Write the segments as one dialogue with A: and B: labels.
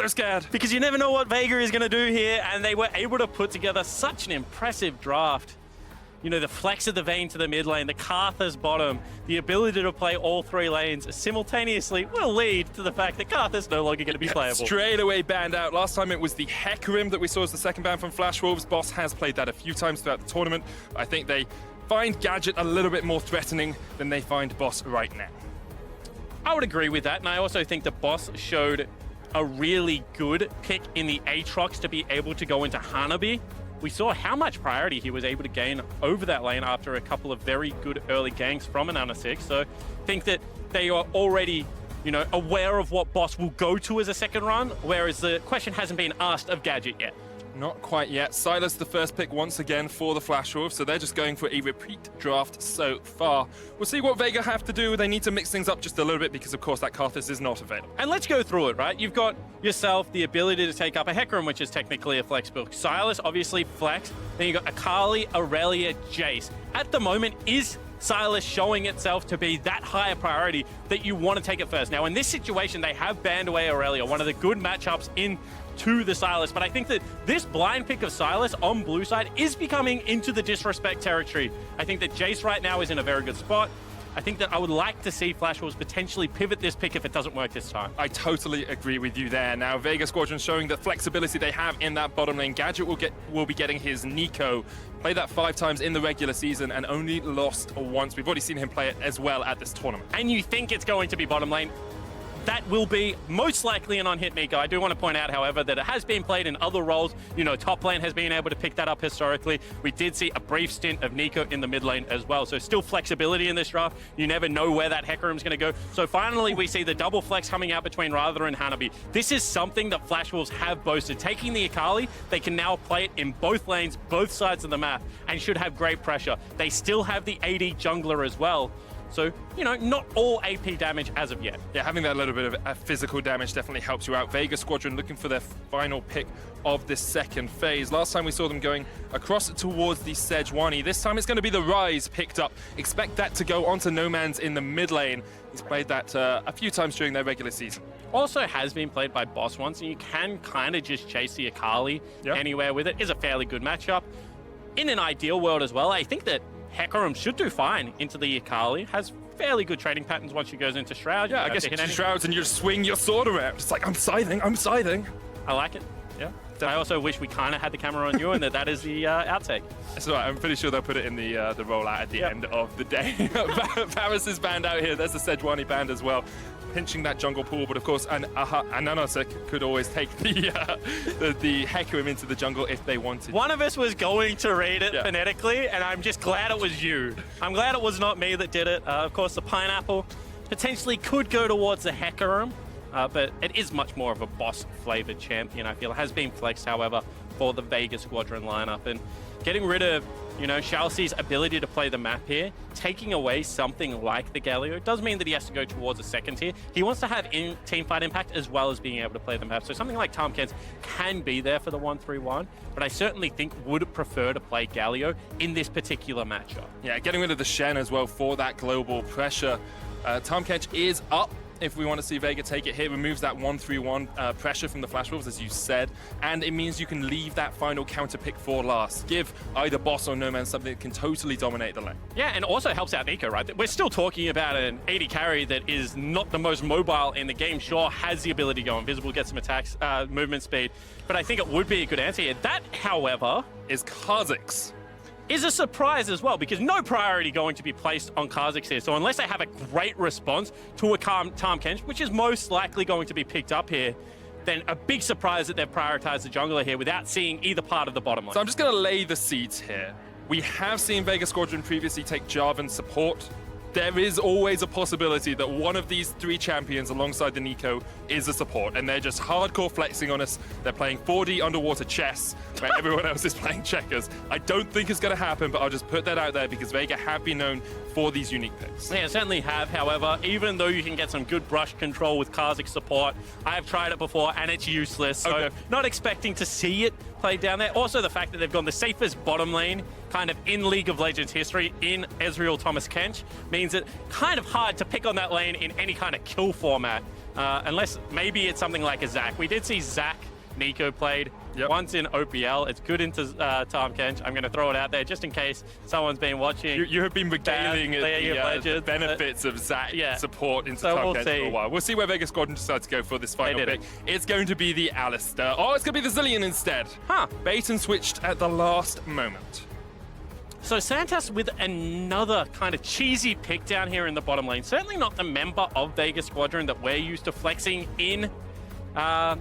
A: They're scared.
B: Because you never know what Vega is going to do here, and they were able to put together such an impressive draft. You know, the flex of the Vayne to the mid lane, the Karthus bottom, the ability to play all 3 lanes simultaneously will lead to the fact that Karthus no longer going to be playable.
A: Straight away banned out. Last time it was the Hecarim that we saw as the second ban from Flash Wolves. Boss has played that a few times throughout the tournament. I think they find Gadget a little bit more threatening than they find Boss right now.
B: I would agree with that, and I also think the Boss showed a really good pick in the Aatrox to be able to go into Hanabi. We saw how much priority he was able to gain over that lane after a couple of very good early ganks from an Ana 6. So I think that they are already, you know, aware of what Boss will go to as a second run, whereas the question hasn't been asked of Gadget yet.
A: Not quite yet. Sylas the first pick once again for the Flash Wolves, so they're just going for a repeat draft so far. We'll see what Vega have to do. They need to mix things up just a little bit because, of course, that Karthus is not available.
B: And let's go through it, right? You've got yourself the ability to take up a Hecarim, which is technically a flex build. Sylas, obviously flex. Then you've got Akali, Aurelia, Jace. At the moment, is Sylas showing itself to be that higher priority that you want to take it first? Now, in this situation, they have banned away Aurelia, one of the good matchups to the Sylas, but I think that this blind pick of Sylas on blue side is becoming into the disrespect territory. I think that Jace right now is in a very good spot. I think that I would like to see Flash Wolves potentially pivot this pick if it doesn't work this time.
A: I totally agree with you there. Now, Vega Squadron showing the flexibility they have in that bottom lane. Gadget will be getting his Nico. Played that 5 times in the regular season and only lost once. We've already seen him play it as well at this tournament.
B: And you think it's going to be bottom lane. That will be most likely an on-hit Nico. I do want to point out, however, that it has been played in other roles. You know, top lane has been able to pick that up historically. We did see a brief stint of Nico in the mid lane as well. So still flexibility in this draft. You never know where that Hecarim's going to go. So finally, we see the double flex coming out between Rather and Hanabi. This is something that Flash Wolves have boasted. Taking the Akali, they can now play it in both lanes, both sides of the map, and should have great pressure. They still have the AD jungler as well. So, you know, not all AP damage as of yet.
A: Yeah, having that little bit of physical damage definitely helps you out. Vega Squadron looking for their final pick of this second phase. Last time we saw them going across towards the Sejuani. This time it's going to be the Rise picked up. Expect that to go onto No Man's in the mid lane. He's played that a few times during their regular season.
B: Also has been played by Boss once, and you can kind of just chase the Akali anywhere with it. Is a fairly good matchup. In an ideal world as well, I think that Hecarim should do fine into the Akali. Has fairly good trading patterns once she goes into Shroud.
A: Yeah, I guess you Shrouds and you just swing your sword around. It's like, I'm scything, I'm scything.
B: I like it.
A: Yeah.
B: Definitely. I also wish we kind of had the camera on you and that is the outtake.
A: It's all right. I'm pretty sure they'll put it in the rollout at the end of the day. Paris is banned out here. There's the Sejuani banned as well. Pinching that jungle pool, but of course, an Ananasik could always take the Hecarim into the jungle if they wanted.
B: One of us was going to read it phonetically, and I'm just glad it was you. I'm glad it was not me that did it. Of course, the pineapple potentially could go towards the Hecarim, but it is much more of a boss-flavored champion, I feel. It has been flexed, however, for the Vega Squadron lineup, and getting rid of, you know, Chelsea's ability to play the map here, taking away something like the Galio, does mean that he has to go towards a second tier. He wants to have teamfight impact as well as being able to play the map. So something like Tahm Kench can be there for the 1-3-1, but I certainly think would prefer to play Galio in this particular matchup.
A: Yeah, getting rid of the Shen as well for that global pressure. Tahm Kench is up. If we want to see Vega take it here, removes that 1-3-1 pressure from the Flash Wolves, as you said, and it means you can leave that final counter pick for last. Give either Boss or No Man something that can totally dominate the lane.
B: Yeah, and also helps out Nico, right? We're still talking about an 80 carry that is not the most mobile in the game. Sure, has the ability to go invisible, get some attacks, movement speed, but I think it would be a good answer here. That, however,
A: is Kha'Zix.
B: Is a surprise as well, because no priority going to be placed on Kha'Zix here. So unless they have a great response to a Tahm Kench, which is most likely going to be picked up here, then a big surprise that they've prioritized the jungler here without seeing either part of the bottom lane.
A: So I'm just going to lay the seeds here. We have seen Vega Squadron previously take Jarvan support. There is always a possibility that one of these 3 champions alongside the Nico is a support, and they're just hardcore flexing on us. They're playing 4D underwater chess, where everyone else is playing checkers. I don't think it's going to happen, but I'll just put that out there because Vega have been known for these unique picks.
B: Yeah, certainly have. However, even though you can get some good brush control with Kha'Zix support, I have tried it before and it's useless. So not expecting to see it played down there. Also, the fact that they've gone the safest bottom lane kind of in League of Legends history in Ezreal Thomas Kench means it kind of hard to pick on that lane in any kind of kill format. unless maybe it's something like a Zach. We did see Zach Nico played once in OPL. It's good into Tom Kench. I'm going to throw it out there just in case someone's been watching.
A: You have been regaling the benefits of Zach support into Tom Kench for a while. We'll see where Vegas Squadron decides to go for this final pick. It's going to be the Alistair. Oh, it's going to be the Zillion instead. Bait and switched at the last moment.
B: So Santas with another kind of cheesy pick down here in the bottom lane. Certainly not the member of Vegas Squadron that we're used to flexing in kind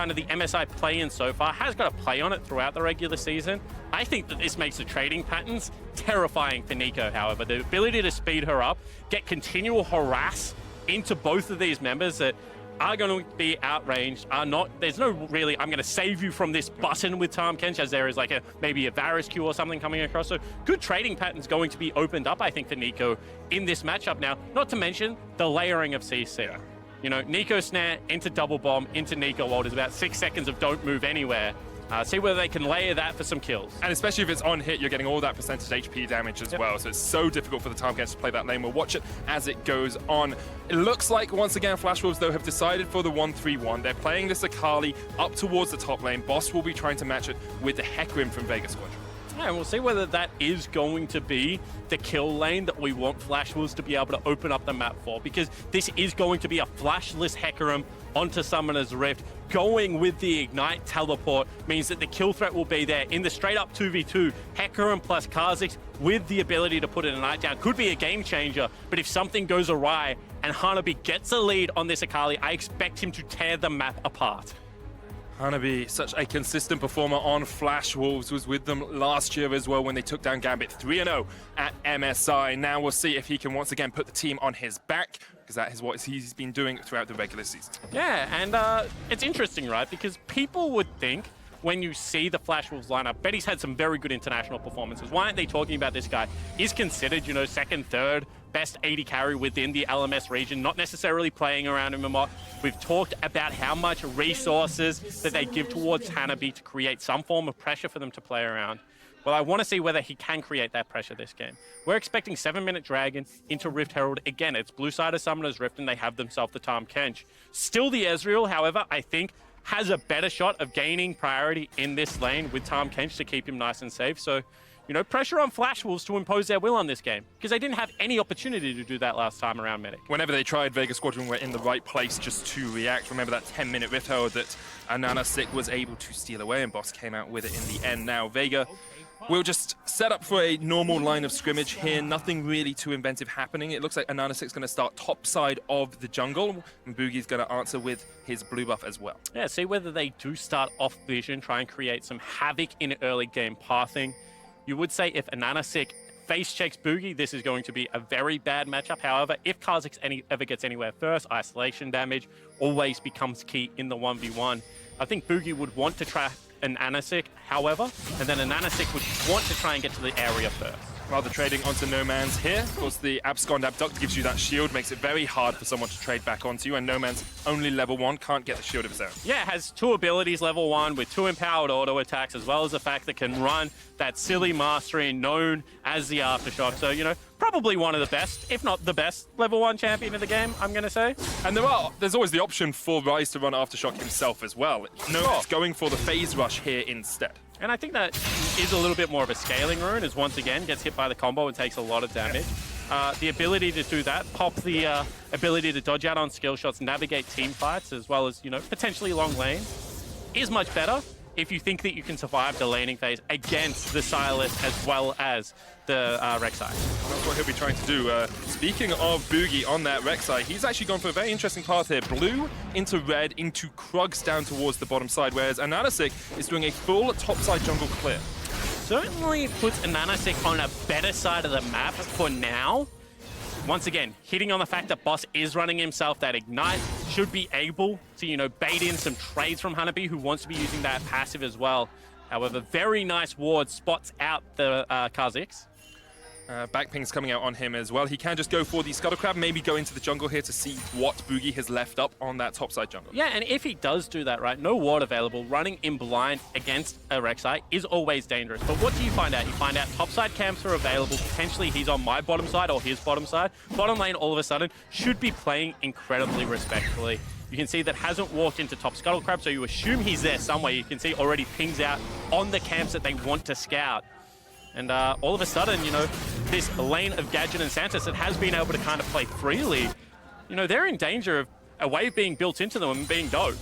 B: of the MSI play-in so far. Has got a play on it throughout the regular season. I think that this makes the trading patterns terrifying for Nico, however. The ability to speed her up, get continual harass into both of these members that are going to be outranged, there's no really, I'm going to save you from this button with Tom Kench, as there is like maybe a Varus Q or something coming across. So good trading patterns going to be opened up, I think, for Nico in this matchup now. Not to mention the layering of CC. You know, Nico snare into double bomb into Nico ult is about 6 seconds of don't move anywhere. See whether they can layer that for some kills. And
A: especially if it's on hit, you're getting all that percentage HP damage as well. So it's so difficult for the Tom Kench to play that lane. We'll watch it as it goes on. It looks like, once again, Flash Wolves, though, have decided for the 1-3-1. They're playing this Akali up towards the top lane. Boss will be trying to match it with the Hecarim from Vegas Squadron.
B: Yeah, and we'll see whether that is going to be the kill lane that we want Flash Wolves to be able to open up the map for, because this is going to be a flashless Hecarim onto Summoner's Rift. Going with the Ignite teleport means that the kill threat will be there in the straight-up 2v2. Hecarim plus Kha'Zix with the ability to put an Ignite down could be a game changer, but if something goes awry and Hanabi gets a lead on this Akali, I expect him to tear the map apart.
A: Hanabi, such a consistent performer on Flash Wolves, was with them last year as well when they took down Gambit 3-0 at MSI. Now we'll see if he can once again put the team on his back, because that is what he's been doing throughout the regular season.
B: Yeah, and it's interesting, right? Because people would think when you see the Flash Wolves lineup, Betty's had some very good international performances. Why aren't they talking about this guy? He's considered, you know, second, third best AD carry within the LMS region, not necessarily playing around him a lot. We've talked about how much resources that they give towards Hanabi to create some form of pressure for them to play around. Well, I want to see whether he can create that pressure this game. We're expecting 7-minute Dragon into Rift Herald. Again, it's blue side of Summoner's Rift, and they have themselves the Tom Kench. Still the Ezreal, however, I think has a better shot of gaining priority in this lane with Tom Kench to keep him nice and safe. So, you know, pressure on Flash Wolves to impose their will on this game, because they didn't have any opportunity to do that last time around Medic.
A: Whenever they tried, Vegas Squadron were in the right place just to react. Remember that 10-minute Rift Herald that Ananasik was able to steal away, and Boss came out with it in the end. Now, Vega will just set up for a normal line of scrimmage here. Nothing really too inventive happening. It looks like Ananasik's going to start top side of the jungle, and Boogie's going to answer with his blue buff as well.
B: Yeah, see whether they do start off vision, try and create some havoc in early game pathing. You would say if Ananasik face checks Boogie, this is going to be a very bad matchup. However, if Kha'Zix ever gets anywhere first, isolation damage always becomes key in the 1v1. I think Boogie would want to try an Anasik, however, and then an Anasik would want to try and get to the area first.
A: Rather trading onto No Man's here. Of course, the Abscond Abduct gives you that shield, makes it very hard for someone to trade back onto you, and No Man's only level 1, can't get the shield of his own.
B: Yeah, it has 2 abilities level 1 with 2 empowered auto attacks, as well as the fact that can run that silly mastery known as the Aftershock. So, you know, probably one of the best, if not the best, level 1 champion in the game, I'm going to say.
A: And there's always the option for Ryze to run Aftershock himself as well. No Man's going for the phase rush here instead.
B: And I think that is a little bit more of a scaling rune, as once again gets hit by the combo and takes a lot of damage. The ability to do that, pop the ability to dodge out on skill shots, navigate team fights, as well as, you know, potentially long lane, is much better if you think that you can survive the laning phase against the Sylas as well as the Rek'Sai.
A: That's what he'll be trying to do. Speaking of Boogie on that Rek'Sai, he's actually gone for a very interesting path here. Blue into red into Krugs down towards the bottom side, whereas Ananasik is doing a full topside jungle clear.
B: Certainly puts Ananasik on a better side of the map for now. Once again, hitting on the fact that Boss is running himself that Ignite, should be able to, you know, bait in some trades from Hanabi, who wants to be using that passive as well. However, very nice ward spots out the Kha'Zix.
A: Backping's coming out on him as well. He can just go for the Scuttle Crab, maybe go into the jungle here to see what Boogie has left up on that topside jungle.
B: Yeah, and if he does do that, right, no ward available, running in blind against a Rek'Sai is always dangerous. But what do you find out? You find out topside camps are available. Potentially he's on my bottom side or his bottom side. Bottom lane all of a sudden should be playing incredibly respectfully. you can see that hasn't walked into top Scuttle Crab, so you assume he's there somewhere. You can see already pings out on the camps that they want to scout. And all of a sudden, you know, this lane of Gadget and Santos that has been able to kind of play freely, you know, they're in danger of a wave being built into them and being doped.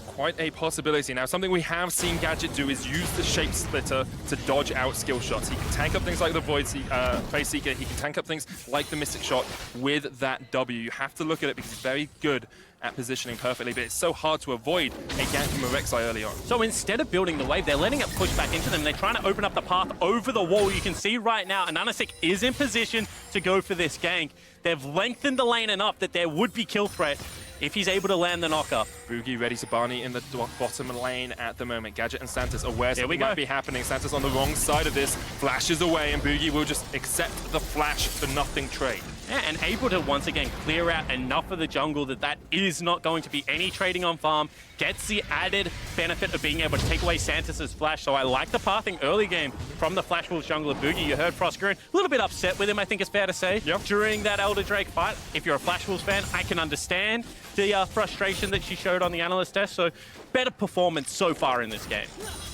A: Quite a possibility. Now, something we have seen Gadget do is use the Shape Splitter to dodge out skill shots. He can tank up things like the Void Phase Seeker. He can tank up things like the Mystic Shot with that W. You have to look at it because he's very good at positioning perfectly, but it's so hard to avoid a gank from a Rek'Sai early on.
B: So instead of building the wave, they're letting it push back into them. They're trying to open up the path over the wall. You can see right now, Ananasik is in position to go for this gank. They've lengthened the lane enough that there would be kill threat if he's able to land the knocker.
A: Boogie ready to Barney in the bottom lane at the moment. Gadget and Santos aware something might be happening. Santos on the wrong side of this, flashes away, and Boogie will just accept the flash for nothing trade.
B: Yeah, and able to once again clear out enough of the jungle that is not going to be any trading on farm. Gets the added benefit of being able to take away Santos's flash. So I like the pathing early game from the Flash Wolves jungler Boogie. You heard Frostgreen, a little bit upset with him, I think it's fair to say, during that Elder Drake fight. If you're a Flash Wolves fan, I can understand the frustration that she showed on the analyst desk. So better performance so far in this game.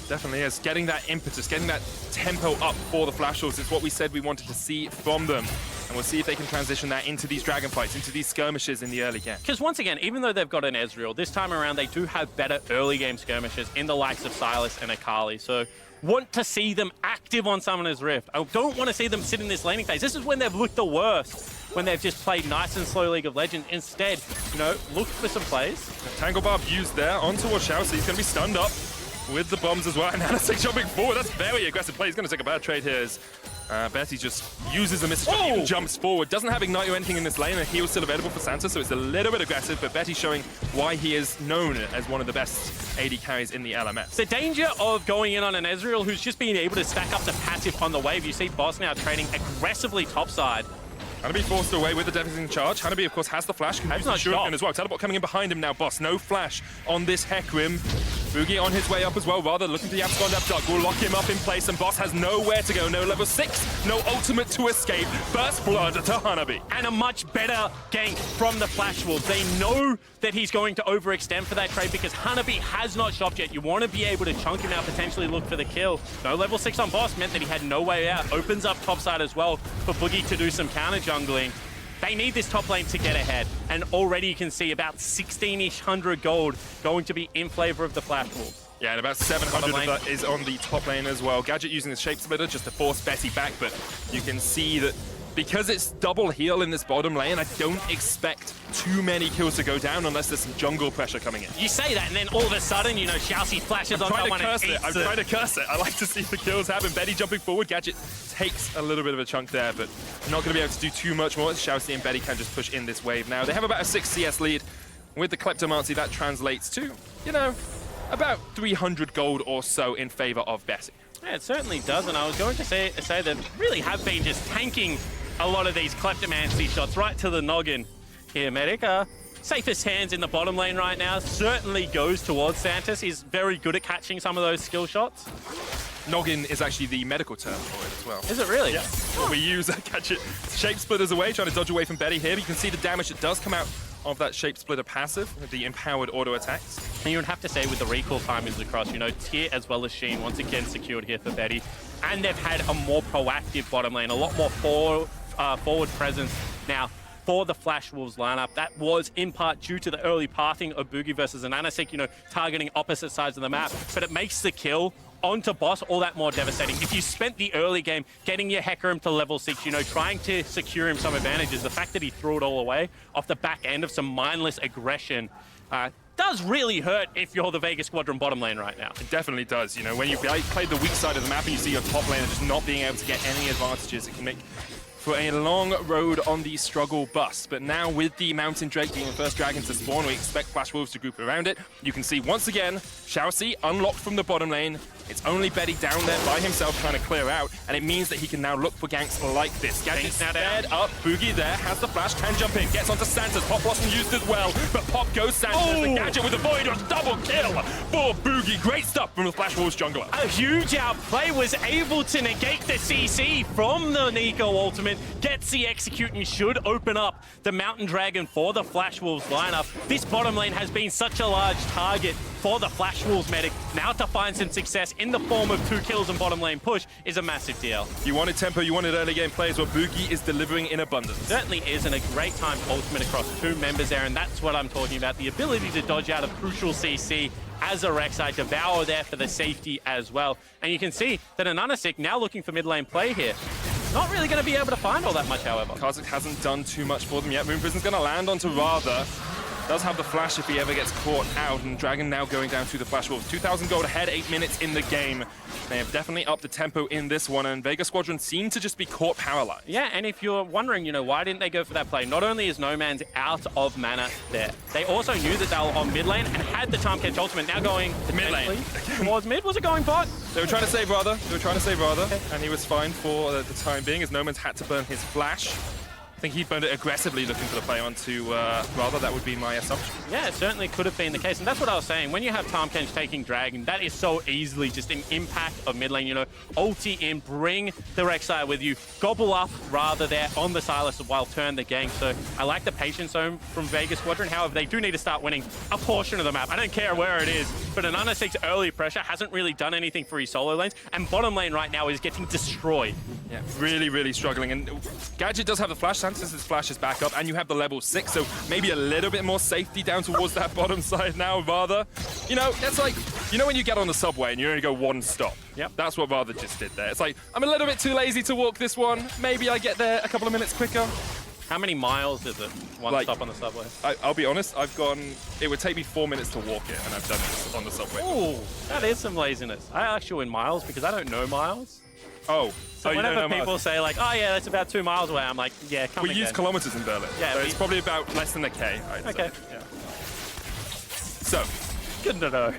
A: Definitely is. Getting that impetus, getting that tempo up for the Flash Wolves is what we said we wanted to see from them. And we'll see if they can transition that into these dragon fights, into these skirmishes in the early game.
B: Because once again, even though they've got an Ezreal, this time around they do have better early game skirmishes in the likes of Sylas and Akali. So want to see them active on Summoner's Rift. I don't want to see them sit in this laning phase. This is when they've looked the worst, when they've just played nice and slow League of Legends. Instead, you know, look for some plays.
A: Tangle Barb used there on towards Shao, so he's going to be stunned up with the bombs as well. And Anasik jumping forward. That's very aggressive play. He's going to take a bad trade here as Betty just uses the Mystic Shot, even jumps forward. Doesn't have Ignite or anything in this lane, and heal still available for Santos, so it's a little bit aggressive, but Betty showing why he is known as one of the best AD carries in the LMS.
B: The danger of going in on an Ezreal who's just being able to stack up the passive on the wave. You see Boss now trading aggressively topside.
A: Hanabi forced away with the devastating charge. Hanabi, of course, has the flash. Can use the Shuriken as well. Teleport coming in behind him now, Boss. No flash on this Hecarim. Boogie on his way up as well, rather looking for the abscond up. Duck will lock him up in place, and Boss has nowhere to go. No level 6, no ultimate to escape. First blood to Hanabi.
B: And a much better gank from the Flash Wolves. They know that he's going to overextend for that trade because Hanabi has not shopped yet. You want to be able to chunk him out, potentially look for the kill. No level 6 on Boss meant that he had no way out. Opens up topside as well for Boogie to do some counter jungling. They need this top lane to get ahead, and already you can see about 1,600 gold going to be in favor of the Flash Wolves.
A: Yeah, and about 700 of that is on the top lane as well. Gadget using the Shape Splitter just to force Betty back, but you can see that because it's double heal in this bottom lane, I don't expect too many kills to go down unless there's some jungle pressure coming in.
B: You say that, and then all of a sudden, you know, Xiaoxi flashes on someone and eats it.
A: I'm trying to curse it. I like to see the kills happen. Betty jumping forward. Gadget takes a little bit of a chunk there, but not going to be able to do too much more. Xiaoxi and Betty can just push in this wave now. They have about a 6 CS lead. With the Kleptomancy, that translates to, you know, about 300 gold or so in favor of Betty.
B: Yeah, it certainly does, and I was going to say that really have been just tanking a lot of these Kleptomancy shots right to the noggin here, Medic. Safest hands in the bottom lane right now certainly goes towards Santos. He's very good at catching some of those skill shots.
A: Noggin is actually the medical term for it as well.
B: Is it really?
A: Yeah. What we use, catch it. Shape Splitters away, trying to dodge away from Betty here. But you can see the damage that does come out of that Shape Splitter passive with the empowered auto attacks.
B: And you would have to say with the recall timings across, you know, Tyr as well as Sheen once again secured here for Betty. And they've had a more proactive bottom lane, a lot more forward presence now for the Flash Wolves lineup. That was in part due to the early pathing of Boogie versus Ananasik, you know, targeting opposite sides of the map. But it makes the kill onto Boss all that more devastating. If you spent the early game getting your Hecarim to level 6, you know, trying to secure him some advantages, the fact that he threw it all away off the back end of some mindless aggression does really hurt if you're the Vegas Squadron bottom lane right now.
A: It definitely does. You know, when you play the weak side of the map and you see your top laner just not being able to get any advantages, it can make for a long road on the struggle bus. But now with the Mountain Drake being the first dragon to spawn, we expect Flash Wolves to group around it. You can see once again, Xiaoxi unlocked from the bottom lane, It's only Betty down there by himself trying to clear out, and it means that he can now look for ganks like this. Gadget sped up, Boogie there, has the flash, can jump in, gets onto Santa's. Pop Blossom used as well, but Pop goes Santa's. The Gadget with the Void Rush, double kill for Boogie. Great stuff from the Flash Wolves jungler.
B: A huge outplay, was able to negate the CC from the Nico ultimate, gets the execute and should open up the Mountain Dragon for the Flash Wolves lineup. This bottom lane has been such a large target for the Flash Wolves medic. Now to find some success in the form of 2 kills and bottom lane push is a massive deal.
A: You wanted tempo, you wanted early game plays, well Boogie is delivering in abundance.
B: Certainly is, and a great time ultimate across 2 members there, and that's what I'm talking about. The ability to dodge out of crucial CC as a Rek'Sai, Devour there for the safety as well. And you can see that Ananasik now looking for mid lane play here. Not really going to be able to find all that much, however.
A: Karzik hasn't done too much for them yet. Moon Prison's going to land onto Rather. Does have the flash if he ever gets caught out, and Dragon now going down to the Flash Wolves. 2,000 gold ahead, 8 minutes in the game. They have definitely upped the tempo in this one, and Vega Squadron seem to just be caught paralyzed.
B: Yeah, and if you're wondering, you know, why didn't they go for that play? Not only is No Man's out of mana there, they also knew that they were on mid lane and had the Time Catch ultimate. Now going
A: mid lane
B: towards mid. Was it going bot?
A: They were trying to save Rather. And he was fine for the time being, as No Man's had to burn his flash. I think he burned it aggressively looking for the play onto Rather. That would be my assumption.
B: Yeah, it certainly could have been the case. And that's what I was saying. When you have Tahm Kench taking Dragon, that is so easily just an impact of mid lane. You know, ulti in, bring the Rek'Sai with you, gobble up Rather there on the Silas while turn the gang. So I like the patience zone from Vega Squadron. However, they do need to start winning a portion of the map. I don't care where it is, but Ananasik's early pressure hasn't really done anything for his solo lanes. And bottom lane right now is getting destroyed.
A: Yeah, really, really struggling. And Gadget does have the flash. Santa's flash is back up, and you have the level 6, so maybe a little bit more safety down towards that bottom side now, Rather. You know, that's like, you know when you get on the subway and you only go 1 stop?
B: Yep.
A: That's what Rather just did there. It's like, I'm a little bit too lazy to walk this one. Maybe I get there a couple of minutes quicker.
B: How many miles is it? One stop on the subway?
A: I'll be honest, it would take me 4 minutes to walk it, and I've done this on the subway.
B: Ooh, that is some laziness. I ask you in miles because I don't know miles.
A: Oh.
B: So whenever people say like, oh yeah, that's about 2 miles away, I'm like, yeah, come
A: We
B: again.
A: use kilometers in Berlin. Yeah, so it's probably about less than a K, I'd say. Yeah. So.
B: Good to know.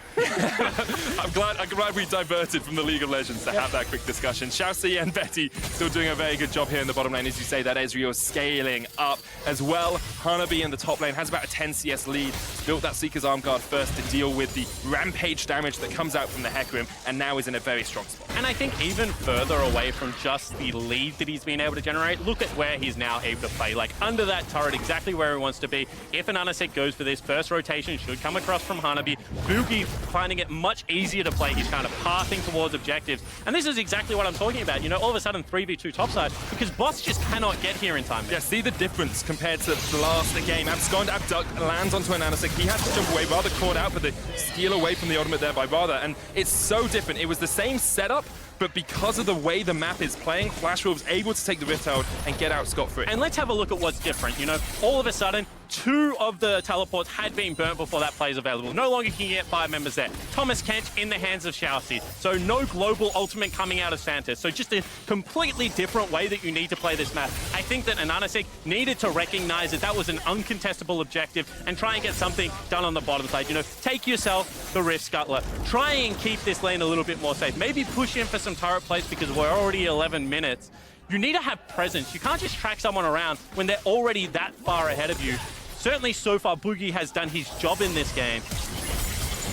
A: I'm glad we diverted from the League of Legends to have that quick discussion. Xiaoxi and Betty still doing a very good job here in the bottom lane. As you say, that Ezreal scaling up as well. Hanabi in the top lane has about a 10 CS lead. Built that Seeker's Arm Guard first to deal with the rampage damage that comes out from the Hecarim, and now is in a very strong spot.
B: And I think even further away from just the lead that he's been able to generate, look at where he's now able to play. Like under that turret, exactly where he wants to be. If Ananasik goes for this, first rotation should come across from Hanabi. Boogie finding it much easier to play. He's kind of pathing towards objectives. And this is exactly what I'm talking about. You know, all of a sudden 3v2 topside because bots just cannot get here in time.
A: Yeah, see the difference compared to the last game. Abscond, Abduct lands onto Ananasik. He has to jump away, Rather caught out, but the steal away from the ultimate there by Rather. And it's so different. It was the same setup, but because of the way the map is playing, Flash Wolves able to take the Rift Herald and get out scot-free.
B: And let's have a look at what's different. You know, all of a sudden, 2 of the teleports had been burnt before that play is available. No longer can you get 5 members there. Thomas Kench in the hands of Xiaoxi. So no global ultimate coming out of Santa. So just a completely different way that you need to play this map. I think that Ananasik needed to recognize that that was an uncontestable objective and try and get something done on the bottom side. You know, take yourself the Rift Scuttler. Try and keep this lane a little bit more safe. Maybe push in for some turret plays because we're already 11 minutes. You need to have presence. You can't just track someone around when they're already that far ahead of you. Certainly so far, Boogie has done his job in this game.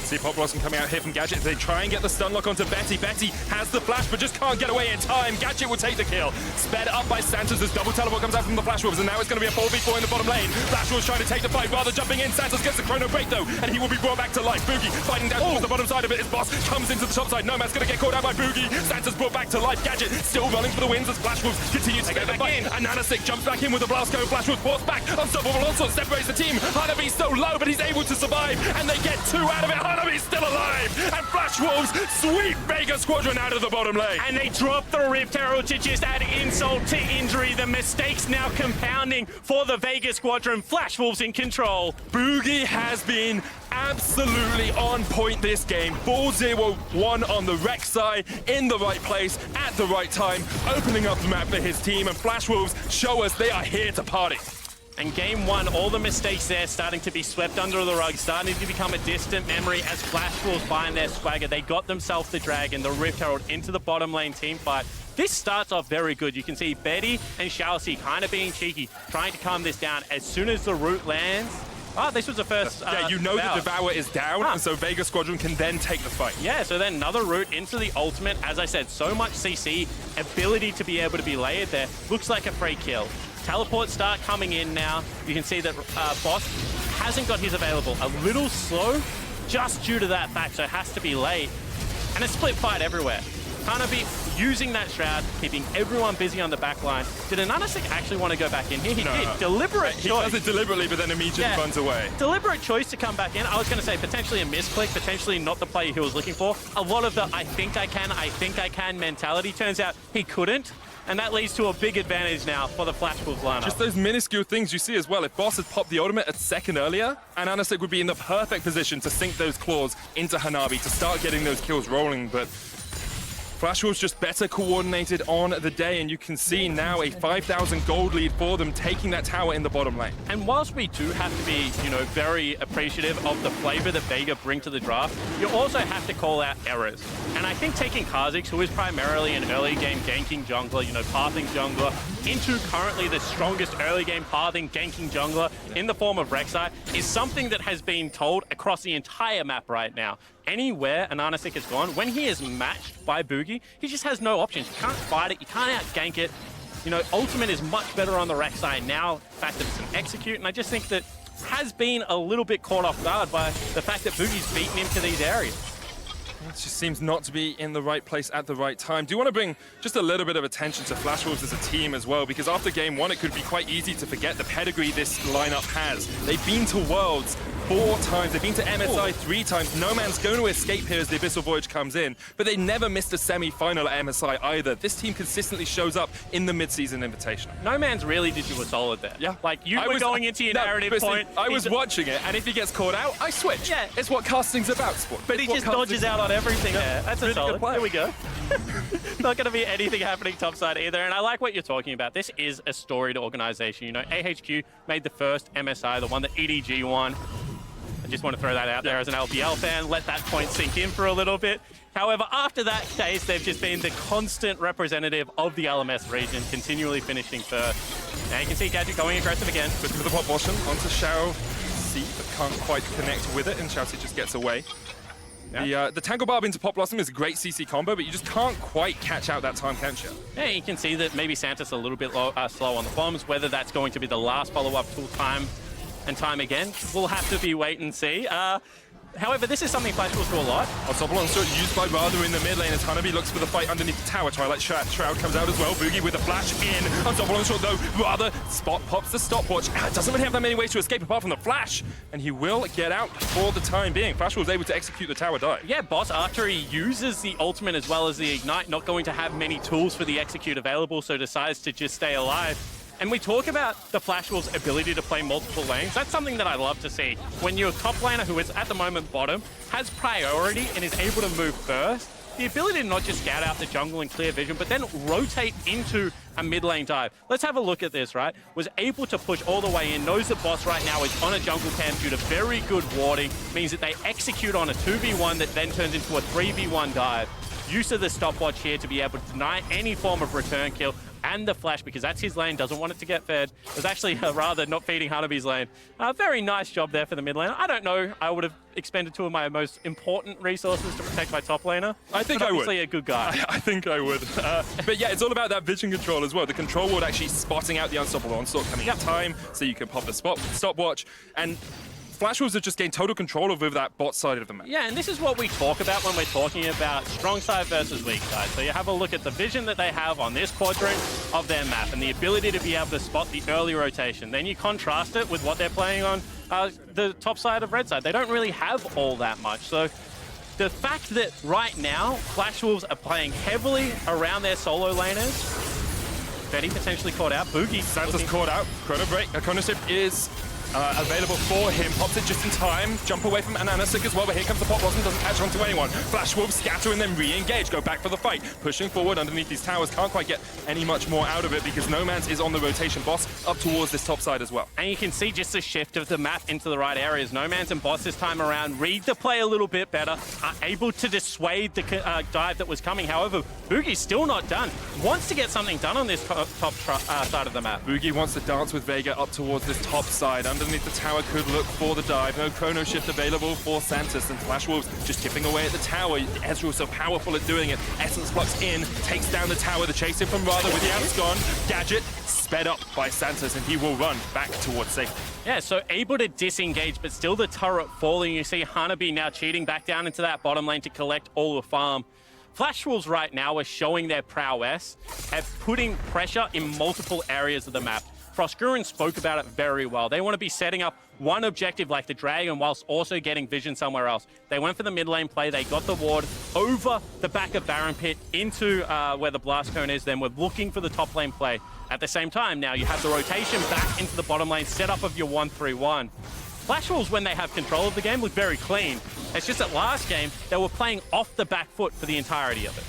A: See Pop Blossom coming out here from Gadget. They try and get the stun lock onto Betty. Betty has the flash, but just can't get away in time. Gadget will take the kill. Sped up by Santos as double teleport comes out from the Flash Wolves, and now it's going to be a 4v4 in the bottom lane. Flash Wolves trying to take the fight, Rather jumping in. Santos gets the chrono break though, and he will be brought back to life. Boogie fighting down towards the bottom side of it. His boss comes into the top side. Nomad's going to get caught out by Boogie. Santos brought back to life. Gadget still running for the wins as Flash Wolves continue to get the fight. Ananasik jumps back in with a blast go. Flash Wolves forced back. Unstoppable onslaught separates the team. Hanabi's so low, but he's able to survive, and they get 2 out of it. Hanabi's still alive. And Flash Wolves sweep Vega Squadron out of the bottom lane.
B: And they drop the Rift Herald to just add insult to injury. The mistakes now compounding for the Vega Squadron. Flash Wolves in control.
A: Boogie has been absolutely on point this game. Ball 0-1 on the Rek'Sai, in the right place, at the right time, opening up the map for his team. And Flash Wolves show us they are here to party.
B: And game one, all the mistakes there starting to be swept under the rug, starting to become a distant memory as Flash Wolves find their swagger. They got themselves the Dragon, the Rift Herald into the bottom lane team fight. This starts off very good. You can see Betty and Shalcy kind of being cheeky, trying to calm this down. As soon as the root lands, oh, this was the first
A: yeah, you know
B: Devour.
A: the Devour is down, and so Vega Squadron can then take the fight.
B: Yeah, so then another route into the ultimate. As I said, so much CC, ability to be able to be layered there. Looks like a free kill. Teleports start coming in now. You can see that Boss hasn't got his available. A little slow, just due to that fact, so it has to be late. And a split fight everywhere. Kanabi using that Shroud, keeping everyone busy on the back line. Did Ananasik actually want to go back in here? He did. Deliberate choice.
A: He does it deliberately, but then immediately runs away.
B: Deliberate choice to come back in. I was going to say potentially a misclick, potentially not the play he was looking for. A lot of the I think I can mentality. Turns out he couldn't. And that leads to a big advantage now for the Flash Wolves lineup.
A: Just those minuscule things you see as well. If Boss had popped the ultimate a second earlier, Ananasik would be in the perfect position to sink those claws into Hanabi to start getting those kills rolling, but Flash Wolves just better coordinated on the day, and you can see now a 5,000 gold lead for them, taking that tower in the bottom lane.
B: And whilst we do have to be, very appreciative of the flavor that Vega bring to the draft, you also have to call out errors. And I think taking Kha'Zix, who is primarily an early game ganking jungler, pathing jungler, into currently the strongest early game pathing ganking jungler in the form of Rek'Sai, is something that has been told across the entire map right now. Anywhere Ananasik has gone, when he is matched by Boogie, he just has no options. You can't fight it, you can't out-gank it. Ultimate is much better on the Rek'Sai now, the fact that it's an execute, and I just think that has been a little bit caught off guard by the fact that Boogie's beaten him to these areas.
A: It just seems not to be in the right place at the right time. Do you want to bring just a little bit of attention to Flash Wolves as a team as well? Because after game one, it could be quite easy to forget the pedigree this lineup has. They've been to Worlds 4 times. They've been to MSI 3 times. No man's going to escape here as the Abyssal Voyage comes in. But they never missed a semi-final at MSI either. This team consistently shows up in the mid-season invitational.
B: No man's really did you a solid there.
A: Yeah.
B: Like, you were going into your narrative point.
A: I was watching it, and if he gets caught out, I switch. Yeah. It's what casting's about, sport.
B: But he just dodges out on everything there. That's a solid. Here we go. Not going to be anything happening topside either. And I like what you're talking about. This is a storied organization. AHQ made the first MSI, the one that EDG won. I just want to throw that out there as an LPL fan. Let that point sink in for a little bit. However, after that case, they've just been the constant representative of the LMS region, continually finishing first. Now you can see Gadget going aggressive again.
A: Good for the pop motion onto Shao C, but can't quite connect with it, and Shao C just gets away. Yeah. The Tangle Barb into Pop Blossom is a great CC combo, but you just can't quite catch out that time, can't you?
B: Yeah, you can see that maybe Santa's a little bit slow on the bombs. Whether that's going to be the last follow-up tool time and time again, we'll have to be wait and see. However, this is something Flash Wolves do a lot.
A: Ensemble Onslaught used by Rather in the mid lane as Hanabi looks for the fight underneath the tower. Twilight Shroud comes out as well. Boogie with a flash in. Ensemble Onslaught though, Rather spot pops the stopwatch. Doesn't really have that many ways to escape apart from the flash. And he will get out for the time being. Flash was able to execute the tower dive.
B: Yeah, Boss, after he uses the ultimate as well as the ignite, not going to have many tools for the execute available, so decides to just stay alive. And we talk about the Flash Wolves' ability to play multiple lanes. That's something that I love to see. When your top laner, who is at the moment bottom, has priority and is able to move first, the ability to not just scout out the jungle and clear vision, but then rotate into a mid lane dive. Let's have a look at this, right? Was able to push all the way in, knows the Boss right now is on a jungle camp due to very good warding, means that they execute on a 2v1 that then turns into a 3v1 dive. Use of the stopwatch here to be able to deny any form of return kill, and the flash, because that's his lane, doesn't want it to get fed. It was actually rather not feeding Hanabi's lane. Very nice job there for the mid laner. I don't know, I would have expended 2 of my most important resources to protect my top laner.
A: I think I would.
B: Obviously a good guy.
A: I think I would. But yeah, it's all about that vision control as well. The control ward actually spotting out the Unstoppable Onslaught coming in time, so you can pop the stopwatch. And Flash Wolves have just gained total control over that bot side of the map.
B: Yeah, and this is what we talk about when we're talking about strong side versus weak side. So you have a look at the vision that they have on this quadrant of their map and the ability to be able to spot the early rotation. Then you contrast it with what they're playing on the top side of red side. They don't really have all that much. So the fact that right now, Flash Wolves are playing heavily around their solo laners. Betty potentially caught out. Boogie.
A: Santa's caught out. Chrono Break. Chrono Shift is available for him. Pops it just in time. Jump away from Ananasik as well, but here comes the Pop Blossom. Doesn't catch on to anyone. Flash Wolves scatter and then re-engage. Go back for the fight. Pushing forward underneath these towers. Can't quite get any much more out of it because Noman's is on the rotation. Boss up towards this top side as well.
B: And you can see just the shift of the map into the right areas. Noman's and Boss this time around read the play a little bit better, are able to dissuade the dive that was coming. However, Boogie's still not done. Wants to get something done on this top side of the map.
A: Boogie wants to dance with Vega up towards this top side. Underneath the tower could look for the dive. No chrono shift available for Santos, and Flash Wolves just chipping away at the tower. Ezreal so powerful at doing it. Essence Flux in, takes down the tower. The chase in from Radha with the amps gone. Gadget sped up by Santos, and he will run back towards safety.
B: Yeah, so able to disengage, but still the turret falling. You see Hanabi now cheating back down into that bottom lane to collect all the farm. Flash Wolves right now are showing their prowess at putting pressure in multiple areas of the map. Frostgurun spoke about it very well. They want to be setting up one objective like the Dragon whilst also getting vision somewhere else. They went for the mid lane play. They got the ward over the back of Baron Pit into where the Blast Cone is. Then we're looking for the top lane play. At the same time, now you have the rotation back into the bottom lane, setup of your 1-3-1. Flash Wolves, when they have control of the game, look very clean. It's just that last game, they were playing off the back foot for the entirety of it.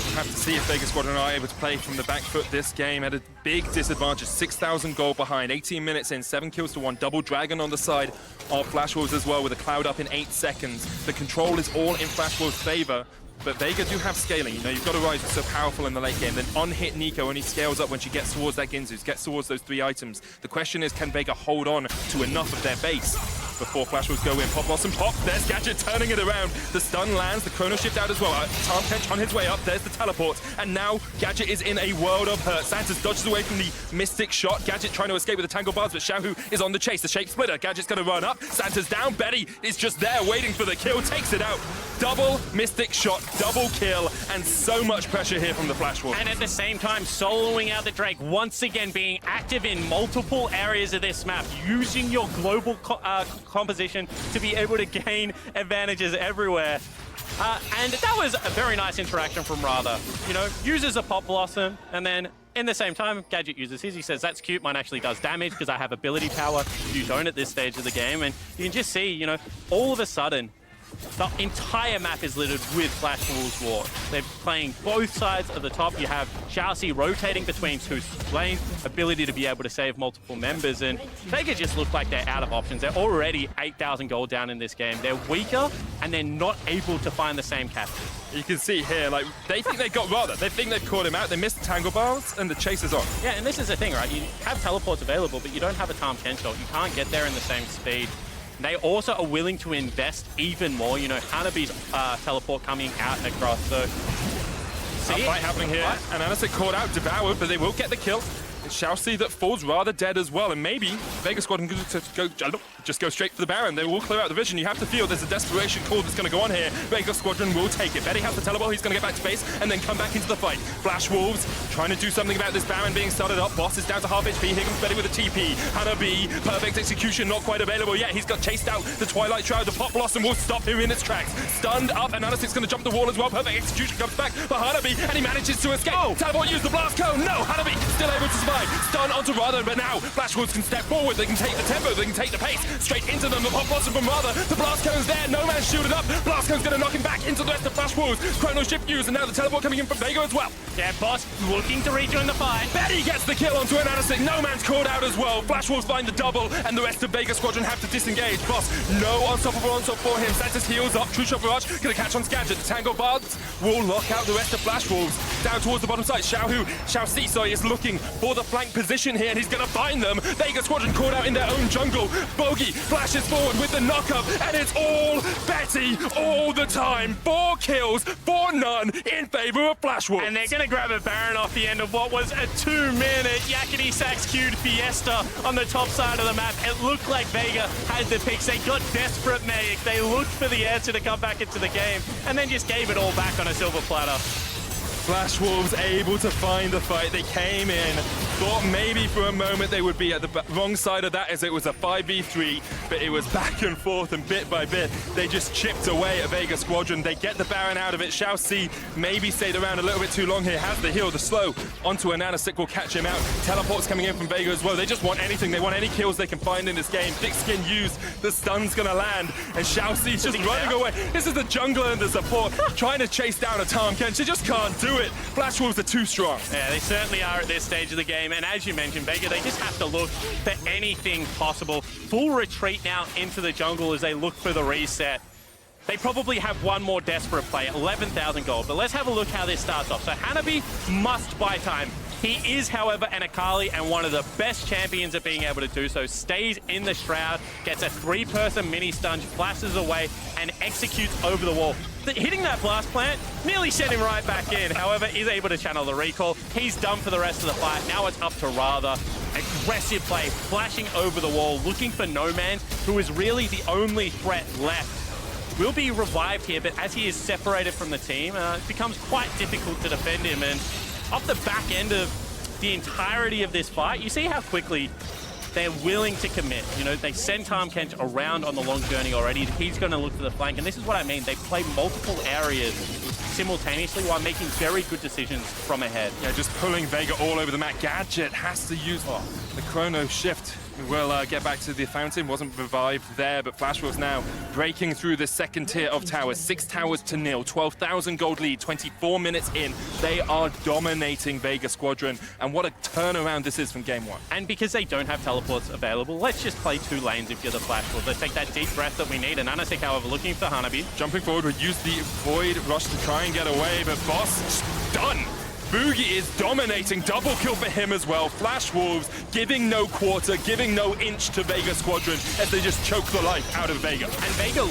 A: We'll have to see if Vega Squadron are able to play from the back foot this game at a big disadvantage. 6,000 gold behind, 18 minutes in, 7 kills to 1. Double Dragon on the side of Flash Wolves as well with a Cloud up in 8 seconds. The control is all in Flash Wolves' favor. But Vega do have scaling. You know, you've got to rise so powerful in the late game. Then on-hit Neeko only scales up when she gets towards that Ginzus, gets towards those 3 items. The question is, can Vega hold on to enough of their base before Flash Wolves go in? Pop Blossom pop. There's Gadget turning it around. The stun lands. The Chrono Shift out as well. Tarn Kench on his way up. There's the teleport. And now Gadget is in a world of hurt. Santos dodges away from the Mystic shot. Gadget trying to escape with the Tangle Bars, but Xiaohu is on the chase. The Shape Splitter. Gadget's going to run up. Santos down. Betty is just there waiting for the kill. Takes it out. Double Mystic shot. Double kill. And so much pressure here from the Flash Wolves.
B: And at the same time, soloing out the Drake, once again being active in multiple areas of this map, using your global composition to be able to gain advantages everywhere. And that was a very nice interaction from Radha. You know, uses a Pop Blossom, and then in the same time, Gadget uses his. He says, that's cute, mine actually does damage because I have ability power. You don't at this stage of the game. And you can just see, you know, all of a sudden, the entire map is littered with Flash Wolves War. They're playing both sides of the top. You have Xiaoxi rotating between 2 lanes, ability to be able to save multiple members, and Vega just look like they're out of options. They're already 8,000 gold down in this game. They're weaker, and they're not able to find the same captures.
A: You can see here, like, they think they got Radha. They think they've caught him out. They missed the Tangle Bars, and the chase is on.
B: Yeah, and this is the thing, right? You have teleports available, but you don't have a Tarn Kench shot. You can't get there in the same speed. They also are willing to invest even more. You know, Hanabi's teleport coming out and across, so...
A: See? A fight happening here. And Anasik caught out, devoured, but they will get the kill. It's Xiaoxi that falls rather dead as well, and maybe Vega Squadron just go straight for the Baron. They will clear out the vision. You have to feel there's a desperation call that's going to go on here. Vega Squadron will take it. Betty has the teleport. He's going to get back to base and then come back into the fight. Flash Wolves trying to do something about this Baron being started up. Boss is down to half HP. Here comes Betty with a TP. Hanabi, perfect execution, not quite available yet. He's got chased out. The Twilight Shroud, the Pop Blossom will stop him in its tracks. Stunned up, and Anasik's going to jump the wall as well. Perfect execution comes back for Hanabi, and he manages to escape. Oh. Teleport, use the Blast Cone. No, Hanabi still able to survive. Stun onto Radha, but now Flash Wolves can step forward. They can take the tempo. They can take the pace. Straight into them. The Pop Blossom from Radha. The Blast Cone's there. No man's shielded up. Blast Cone's going to knock him back into the rest of Flash Wolves. Chrono Shift used, and now the teleport coming in from Vega as well.
B: Yeah, Boss looking to rejoin the fight.
A: Betty gets the kill onto an Anasik. No man's called out as well. Flash Wolves find the double, and the rest of Vega Squadron have to disengage. Boss, no unstoppable onslaught for him. Santos heals up. True Shot Barrage going to catch on Gadget. The Tango Bards will lock out the rest of Flash Wolves. Down towards the bottom side. Xiaoxi is looking for the flank position here, and he's going to find them. Vega Squadron caught out in their own jungle. Bogey flashes forward with the knock-up, and it's all Betty all the time. 4 kills for none in favor of Flash Wolves.
B: And they're going to grab a Baron off the end of what was a 2-minute Yakety Sax queued fiesta on the top side of the map. It looked like Vega had the picks. They got desperate Magic. They looked for the answer to come back into the game, and then just gave it all back on a silver platter.
A: Flash Wolves able to find the fight. They came in, thought maybe for a moment they would be at the wrong side of that as it was a 5v3, but it was back and forth, and bit by bit, they just chipped away at Vega Squadron. They get the Baron out of it. Shao Si maybe stayed around a little bit too long here, has the heal, the slow onto a Nanosick will catch him out. Teleport's coming in from Vega as well. They just want anything. They want any kills they can find in this game. Thick Skin used, the stun's gonna land, and Shao Si's just running away. This is the jungler and the support trying to chase down a Tahm Kench. She just can't do it. Flash Wolves are too strong.
B: Yeah, they certainly are at this stage of the game. And as you mentioned, Vega, they just have to look for anything possible. Full retreat now into the jungle as they look for the reset. They probably have one more desperate play, 11,000 gold. But let's have a look how this starts off. So Hanabi must buy time. He is, however, an Akali and one of the best champions at being able to do so. Stays in the Shroud, gets a 3-person mini stun, flashes away, and executes over the wall. Hitting that blast plant nearly sent him right back in. However, is able to channel the recall. He's done for the rest of the fight. Now it's up to Radha. Aggressive play, flashing over the wall, looking for No Man, who is really the only threat left. Will be revived here, but as he is separated from the team, it becomes quite difficult to defend him. And off the back end of the entirety of this fight, you see how quickly they're willing to commit. You know, they send Tahm Kench around on the long journey already. He's going to look for the flank, and this is what I mean. They play multiple areas simultaneously while making very good decisions from ahead.
A: Yeah, just pulling Vega all over the map. Gadget has to use the Chrono Shift. We'll get back to the fountain. Wasn't revived there, but Flash Wolves now breaking through the second tier of towers. 6 towers to 0, 12,000 gold lead, 24 minutes in. They are dominating Vega Squadron, and what a turnaround this is from game 1.
B: And because they don't have teleports available, let's just play 2 lanes if you're the Flash Wolves. Let's take that deep breath that we need. And Nanosick, however, looking for Hanabi.
A: Jumping forward, would use the Void Rush to try and get away, but Boss done. Boogie is dominating, double kill for him as well. Flash Wolves giving no quarter, giving no inch to Vega Squadron as they just choke the life out of Vega.
B: And Vega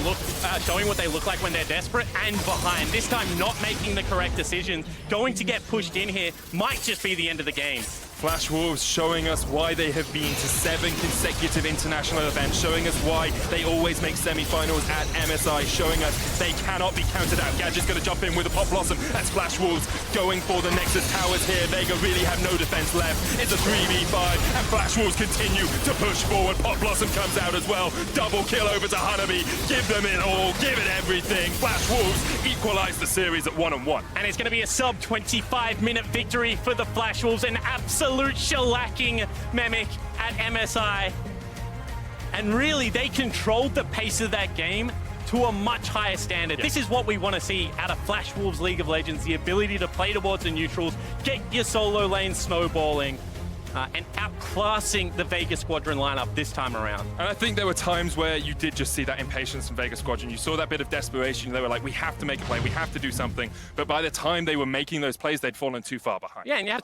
B: showing what they look like when they're desperate and behind. This time not making the correct decision. Going to get pushed in here might just be the end of the game.
A: Flash Wolves showing us why they have been to 7 consecutive international events, showing us why they always make semi-finals at MSI, showing us they cannot be counted out. Gadget's going to jump in with a Pop Blossom. That's Flash Wolves going for the Nexus towers here. Vega really have no defense left. It's a 3v5, and Flash Wolves continue to push forward. Pop Blossom comes out as well. Double kill over to Hanabi. Give them it all. Give it everything. Flash Wolves equalize the series at 1-1.
B: And it's going to be a sub 25-minute victory for the Flash Wolves. An absolute shellacking Mimic at MSI. And really, they controlled the pace of that game to a much higher standard. This is what we want to see out of Flash Wolves League of Legends, the ability to play towards the neutrals, get your solo lane snowballing, and outclassing the Vega Squadron lineup this time around.
A: And I think there were times where you did just see that impatience from Vega Squadron. You saw that bit of desperation. They were like, we have to make a play, we have to do something. But by the time they were making those plays, they'd fallen too far behind.
B: Yeah, and you have to